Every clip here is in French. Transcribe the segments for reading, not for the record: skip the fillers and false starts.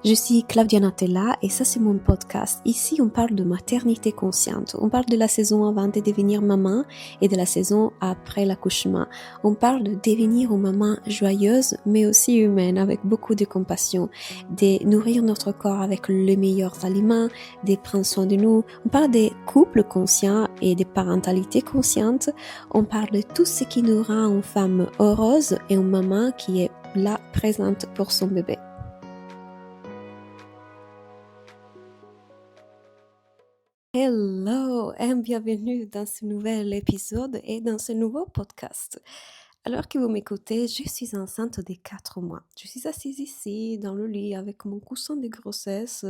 Je suis Claudia Natella et ça c'est mon podcast. Ici on parle de maternité consciente, on parle de la saison avant de devenir maman et de la saison après l'accouchement. On parle de devenir une maman joyeuse mais aussi humaine avec beaucoup de compassion, de nourrir notre corps avec les meilleurs aliments, de prendre soin de nous. On parle des couples conscients et des parentalités conscientes. On parle de tout ce qui nous rend une femme heureuse et une maman qui est là présente pour son bébé. Hello et bienvenue dans ce nouvel épisode et dans ce nouveau podcast. Alors que vous m'écoutez, je suis enceinte de 4 mois. Je suis assise ici dans le lit avec mon coussin de grossesse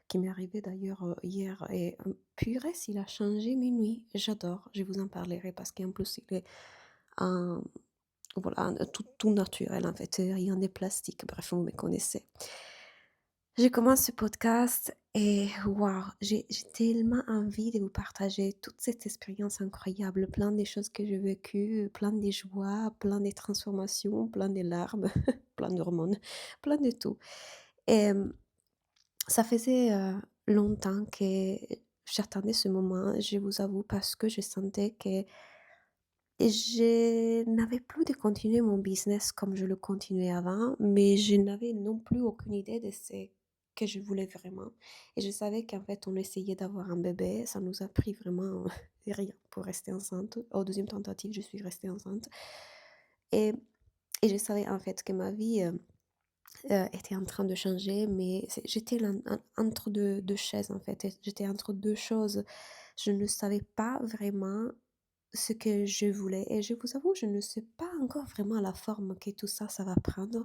qui m'est arrivé d'ailleurs hier et purée s'il a changé mes nuits. J'adore, je vous en parlerai parce qu'en plus il est voilà, tout naturel en fait, rien de plastique, bref vous me connaissez. Je commence ce podcast et waouh, j'ai tellement envie de vous partager toute cette expérience incroyable, plein de choses que j'ai vécues, plein de joies, plein de transformations, plein de larmes, plein d'hormones, plein de tout. Et ça faisait longtemps que j'attendais ce moment, je vous avoue, parce que je sentais que je n'avais plus de continuer mon business comme je le continuais avant, mais je n'avais non plus aucune idée de ce que je voulais vraiment. Et je savais qu'en fait, on essayait d'avoir un bébé. Ça nous a pris vraiment rien pour rester enceinte. Au deuxième tentative, je suis restée enceinte. Et, et je savais en fait que ma vie était en train de changer, mais j'étais là, entre deux chaises en fait. J'étais entre deux choses. Je ne savais pas vraiment ce que je voulais et je vous avoue, je ne sais pas encore vraiment la forme que tout ça, ça va prendre.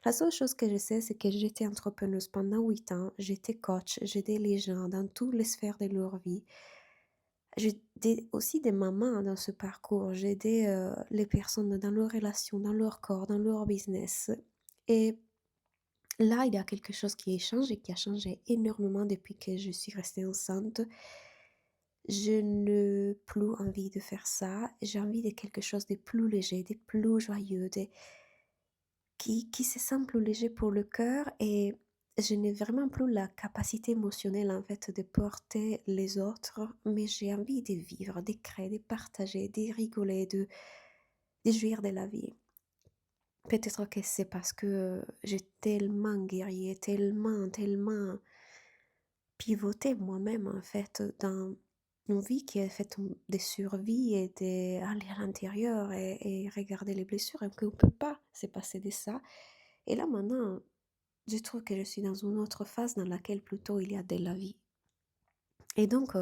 La seule chose que je sais, c'est que j'étais entrepreneuse pendant 8 ans, j'étais coach, j'aidais les gens dans toutes les sphères de leur vie. J'aidais aussi des mamans dans ce parcours, j'aidais les personnes dans leurs relations, dans leur corps, dans leur business. Et là, il y a quelque chose qui change et qui a changé énormément depuis que je suis restée enceinte. Je n'ai plus envie de faire ça. J'ai envie de quelque chose de plus léger, de plus joyeux, qui se sent plus léger pour le cœur et je n'ai vraiment plus la capacité émotionnelle en fait de porter les autres, mais j'ai envie de vivre, de créer, de partager, de rigoler, de jouir de la vie. Peut-être que c'est parce que j'ai tellement guerrier, tellement pivoté moi-même en fait dans une vie qui est faite de survie et d'aller à l'intérieur et regarder les blessures et qu'on ne peut pas se passer de ça. Et là maintenant, je trouve que je suis dans une autre phase dans laquelle plutôt il y a de la vie. Et donc,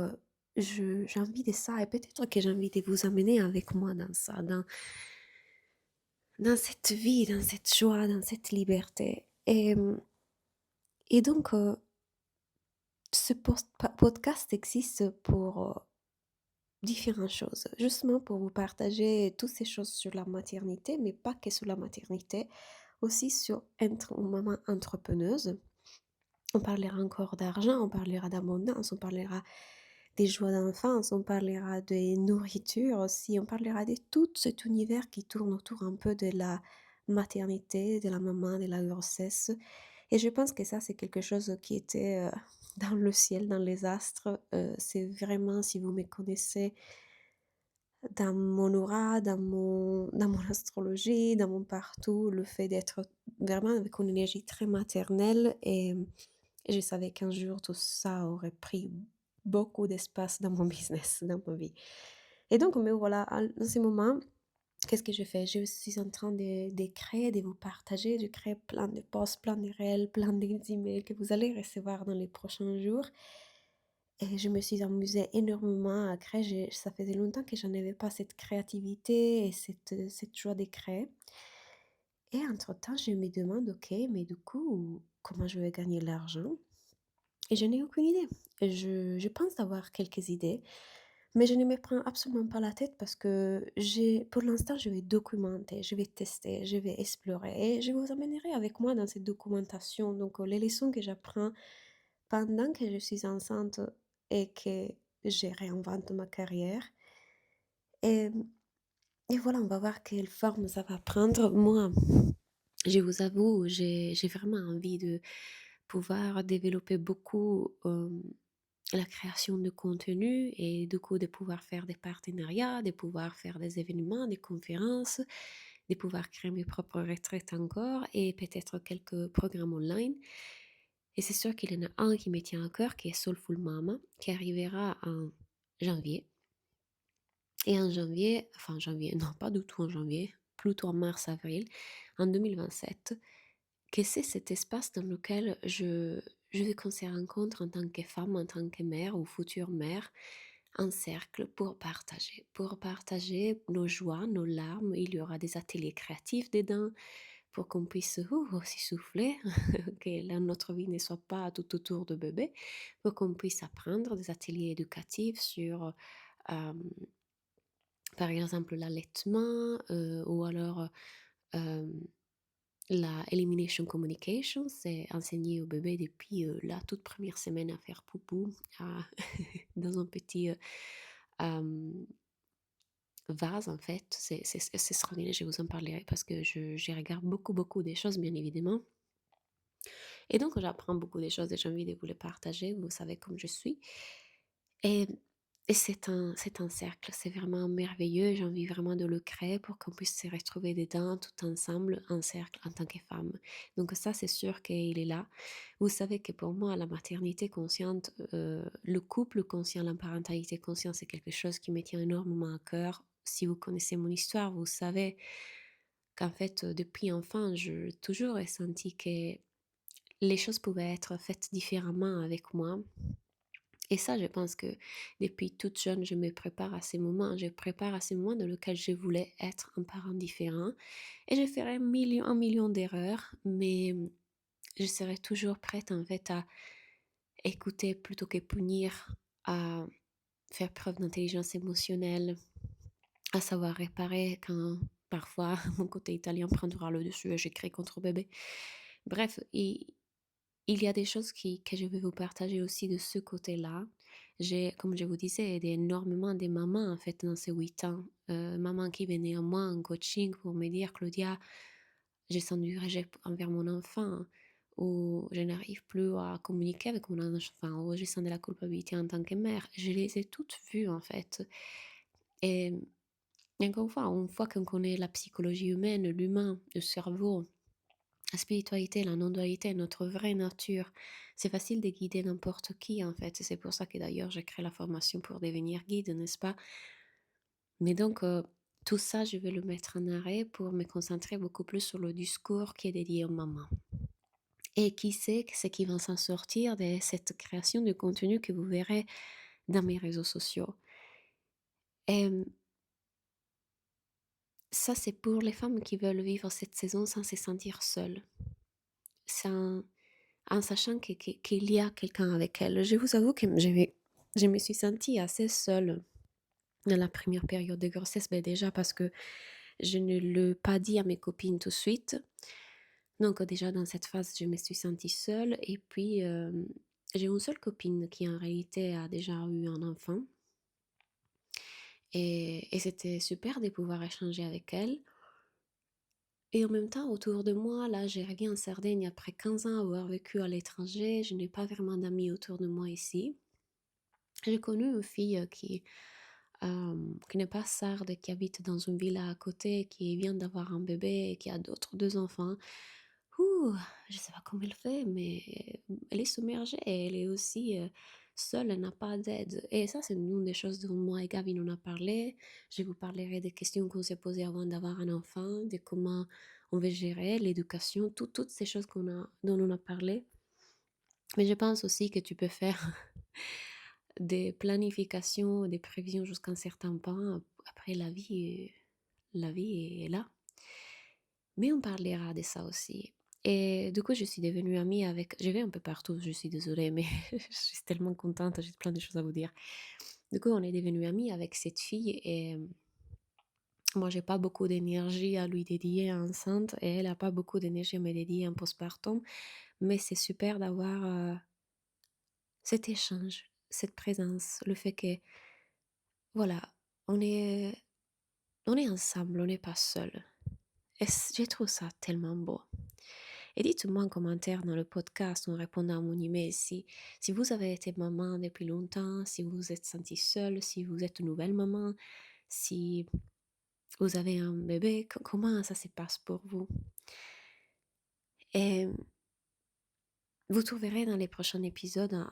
j'ai envie de ça et peut-être que j'ai envie de vous amener avec moi dans ça, dans cette vie, dans cette joie, dans cette liberté. Et donc, ce podcast existe pour différentes choses, justement pour vous partager toutes ces choses sur la maternité, mais pas que sur la maternité, aussi sur être une maman entrepreneuse. On parlera encore d'argent, on parlera d'abondance, on parlera des joies d'enfance, on parlera de nourriture aussi, on parlera de tout cet univers qui tourne autour un peu de la maternité, de la maman, de la grossesse. Et je pense que ça, c'est quelque chose qui était dans le ciel, dans les astres. C'est vraiment, si vous me connaissez, dans mon aura, dans mon astrologie, dans mon partout, le fait d'être vraiment avec une énergie très maternelle et je savais qu'un jour tout ça aurait pris beaucoup d'espace dans mon business, dans ma vie. Et donc, me voilà, dans ce moment, qu'est-ce que je fais? Je suis en train de créer, de vous partager, de créer plein de posts, plein de réels, plein d'emails que vous allez recevoir dans les prochains jours. Et je me suis amusée énormément à créer. Ça faisait longtemps que je n'avais pas cette créativité et cette joie de créer. Et entre-temps, je me demande, ok, mais du coup, comment je vais gagner l'argent? Et je n'ai aucune idée. Je pense avoir quelques idées, mais je ne me prends absolument pas la tête parce que pour l'instant, je vais documenter, je vais tester, je vais explorer et je vous amènerai avec moi dans cette documentation. Donc, les leçons que j'apprends pendant que je suis enceinte et que je réinvente ma carrière. Et, et voilà, on va voir quelle forme ça va prendre. Moi, je vous avoue, j'ai vraiment envie de pouvoir développer beaucoup, la création de contenu et du coup de pouvoir faire des partenariats, de pouvoir faire des événements, des conférences, de pouvoir créer mes propres retraites encore et peut-être quelques programmes online. Et c'est sûr qu'il y en a un qui me tient à cœur, qui est Soulful Mama, qui arrivera en janvier. Et en janvier, enfin janvier, non pas du tout en janvier, plutôt en mars-avril, en 2027, que c'est cet espace dans lequel je veux qu'on se rencontre en tant que femme, en tant que mère ou future mère, en cercle pour partager nos joies, nos larmes. Il y aura des ateliers créatifs dedans pour qu'on puisse aussi souffler, que notre vie ne soit pas tout autour de bébé, pour qu'on puisse apprendre des ateliers éducatifs sur, par exemple, l'allaitement ou alors la Elimination Communication, c'est enseigner au bébé depuis la toute première semaine à faire poupou dans un petit vase en fait. C'est extraordinaire, je vous en parlerai parce que je regarde beaucoup des choses bien évidemment. Et donc j'apprends beaucoup des choses et j'ai envie de vous les partager, vous savez comme je suis. Et et c'est un cercle, c'est vraiment merveilleux, j'ai envie vraiment de le créer pour qu'on puisse se retrouver dedans tout ensemble, en cercle, en tant que femme. Donc ça, c'est sûr qu'il est là. Vous savez que pour moi, la maternité consciente, le couple conscient, la parentalité consciente, c'est quelque chose qui me tient énormément à cœur. Si vous connaissez mon histoire, vous savez qu'en fait, depuis enfant, je toujours ressenti que les choses pouvaient être faites différemment avec moi. Et ça, je pense que depuis toute jeune, je me prépare à ces moments. Je prépare à ces moments dans lesquels je voulais être un parent différent. Et je ferai un million d'erreurs, mais je serai toujours prête en fait à écouter plutôt que punir, à faire preuve d'intelligence émotionnelle, à savoir réparer quand parfois mon côté italien prendra le dessus et j'écris contre bébé. Bref, il y a des choses que je vais vous partager aussi de ce côté-là. J'ai, comme je vous disais, aidé énormément des mamans en fait dans ces 8 ans. Maman qui venait à moi en coaching pour me dire, Claudia, j'ai sens du rejet envers mon enfant, ou je n'arrive plus à communiquer avec mon enfant, ou je sens de la culpabilité en tant que mère. Je les ai toutes vues en fait. Et encore une fois qu'on connaît la psychologie humaine, l'humain, le cerveau, la spiritualité, la non-dualité, notre vraie nature. C'est facile de guider n'importe qui, en fait. C'est pour ça que d'ailleurs, j'ai créé la formation pour devenir guide, n'est-ce pas? Mais donc, tout ça, je vais le mettre en arrêt pour me concentrer beaucoup plus sur le discours qui est dédié aux mamans. Et qui sait ce qui va s'en sortir de cette création de contenu que vous verrez dans mes réseaux sociaux. Et ça, c'est pour les femmes qui veulent vivre cette saison sans se sentir seules. Sans, en sachant qu'il y a quelqu'un avec elle. Je vous avoue que je me suis sentie assez seule dans la première période de grossesse, ben déjà parce que je ne l'ai pas dit à mes copines tout de suite. Donc déjà dans cette phase, je me suis sentie seule. Et puis, j'ai une seule copine qui en réalité a déjà eu un enfant. Et c'était super de pouvoir échanger avec elle. Et en même temps, autour de moi, là, j'ai reviens en Sardaigne après 15 ans avoir vécu à l'étranger. Je n'ai pas vraiment d'amis autour de moi ici. J'ai connu une fille qui n'est pas sarde, qui habite dans une villa à côté, qui vient d'avoir un bébé et qui a d'autres 2 enfants. Ouh, je sais pas comment elle fait, mais elle est submergée et elle est aussi seule, elle n'a pas d'aide. Et ça, c'est une des choses dont moi et Gavin on a parlé. Je vous parlerai des questions qu'on s'est posées avant d'avoir un enfant, de comment on veut gérer l'éducation, toutes ces choses dont on a parlé. Mais je pense aussi que tu peux faire des planifications, des prévisions jusqu'à un certain point. Après, la vie est là. Mais on parlera de ça aussi. Et du coup, je suis devenue amie avec... Je vais un peu partout, je suis désolée, mais je suis tellement contente, j'ai plein de choses à vous dire. Du coup, on est devenue amie avec cette fille et moi, j'ai pas beaucoup d'énergie à lui dédier enceinte et elle a pas beaucoup d'énergie à me dédier en postpartum. Mais c'est super d'avoir cet échange, cette présence, le fait que, voilà, on est, on est ensemble, on n'est pas seul. Et je trouve ça tellement beau. Et dites-moi en commentaire dans le podcast ou en répondant à mon email si vous avez été maman depuis longtemps, si vous vous êtes sentie seule, si vous êtes nouvelle maman, si vous avez un bébé, comment ça se passe pour vous. Et vous trouverez dans les prochains épisodes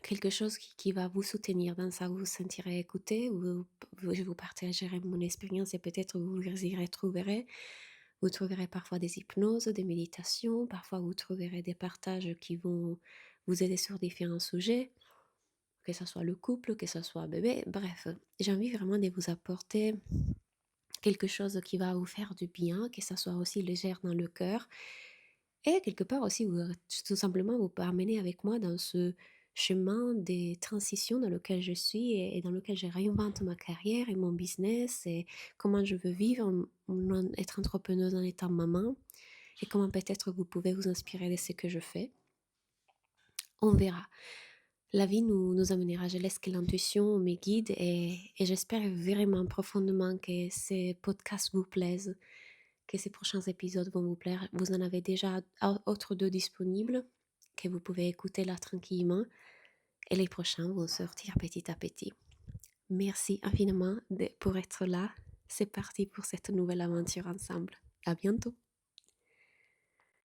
quelque chose qui va vous soutenir dans ça, vous vous sentirez écouté, je vous partagerai mon expérience et peut-être vous y retrouverez. Vous trouverez parfois des hypnoses, des méditations, parfois vous trouverez des partages qui vont vous aider sur différents sujets, que ce soit le couple, que ce soit bébé, bref, j'ai envie vraiment de vous apporter quelque chose qui va vous faire du bien, que ça soit aussi légère dans le cœur, et quelque part aussi, tout simplement vous amener avec moi dans ce chemin des transitions dans lequel je suis et dans lequel je réinvente ma carrière et mon business et comment je veux vivre, être entrepreneuse en étant maman et comment peut-être vous pouvez vous inspirer de ce que je fais. On verra. La vie nous amènera. Je laisse que l'intuition me guide et j'espère vraiment profondément que ces podcasts vous plaisent, que ces prochains épisodes vont vous plaire. Vous en avez déjà autres deux disponibles que vous pouvez écouter là tranquillement et les prochains vont sortir petit à petit. Merci infiniment pour être là. C'est parti pour cette nouvelle aventure ensemble. À bientôt.